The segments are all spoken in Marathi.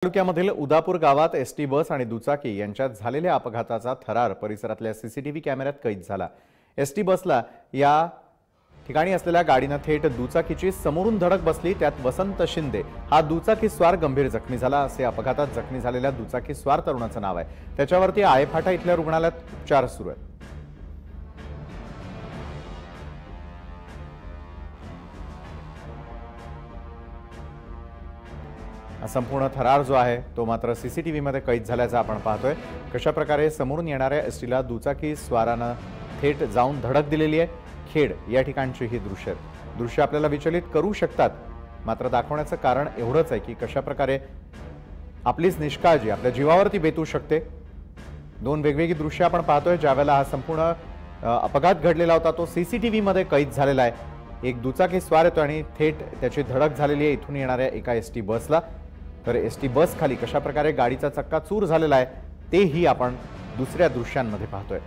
तालुक्यामधील उदापूर गावात एसटी बस आणि दुचाकी यांच्यात झालेल्या अपघाताचा थरार परिसरातल्या सीसीटीव्ही कॅमेऱ्यात कैद झाला। एसटी बसला या ठिकाणी असलेल्या गाडीने थेट दुचाकीची समोरून धडक बसली। त्यात वसंत शिंदे हा दुचाकी स्वार गंभीर जखमी झाला। असे अपघातात जखमी झालेल्या दुचाकी स्वार तरुणाचं नाव आहे। त्याच्यावरती आयफाटा इथल्या रुग्णालयात उपचार सुरू आहेत। संपूर्ण थरार जो आहे तो मात्र सीसीटीव्ही मध्ये कैद झाल्याचं आपण पाहतोय। कशा प्रकारे समोरून येणाऱ्या एसटीला दुचाकी स्वारानं थेट जाऊन धडक दिलेली आहे। खेड या ठिकाणची ही दृश्य आपल्याला विचलित करू शकतात, मात्र दाखवण्याचं कारण एवढंच आहे की कशा प्रकारे आपलीच निष्काळजी आपल्या जीवावरती बेतू शकते। दोन वेगवेगळी दृश्य आपण पाहतोय। ज्यावेळेला हा संपूर्ण अपघात घडलेला होता तो सीसीटीव्ही मध्ये कैद झालेला आहे। एक दुचाकी स्वार येतो आणि थेट त्याची धडक झालेली आहे इथून येणाऱ्या एका एसटी बसला। तर एसटी बस खाली कशा प्रकारे गाडीचा चक्का चूर झालेला आहे तेही आपण दुसऱ्या दृश्यांमध्ये पाहतोय।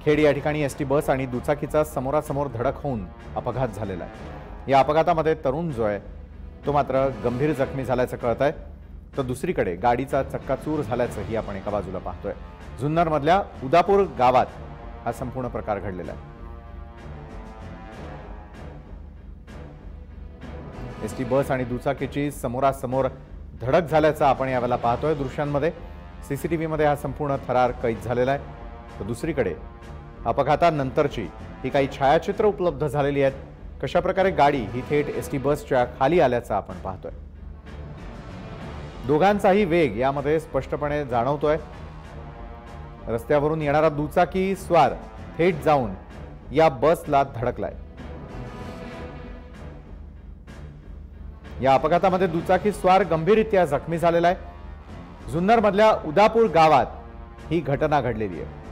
खेड या ठिकाणी एसटी बस आणि दुचाकीचा समोरासमोर धडक होऊन अपघात झालेला आहे। या अपघातामध्ये तरुण जो आहे तो मात्र गंभीर जखमी झाल्याचं कळत आहे, तर दुसरीकडे गाडीचा चक्का चूर झाल्याचंही आपण एका बाजूला पाहतोय। जुन्नरमधल्या उदापूर गावात हा संपूर्ण प्रकार घडलेला आहे। एसटी बस आणि दुचाकीची समोरासमोर धडक झाल्याचं आपण यावेळेला पाहतोय दृश्यांमध्ये। सीसीटीव्ही मध्ये हा संपूर्ण थरार कैद झालेला आहे, तर दुसरीकडे अपघातानंतरची ही काही छायाचित्र उपलब्ध झालेली आहेत। कशा प्रकारे गाडी ही थेट एसटी बसच्या खाली आल्याचं आपण पाहतोय। दोघांचाही वेग यामध्ये स्पष्टपणे जाणवतोय। रस्त्यावरून येणारा दुचाकी स्वार थेट जाऊन या बसला धडकलाय। या अपघातामध्ये दुचाकी स्वार गंभीररित्या जखमी झालेला आहे। जुन्नरमधल्या उदापूर गावात ही घटना घडलेली आहे।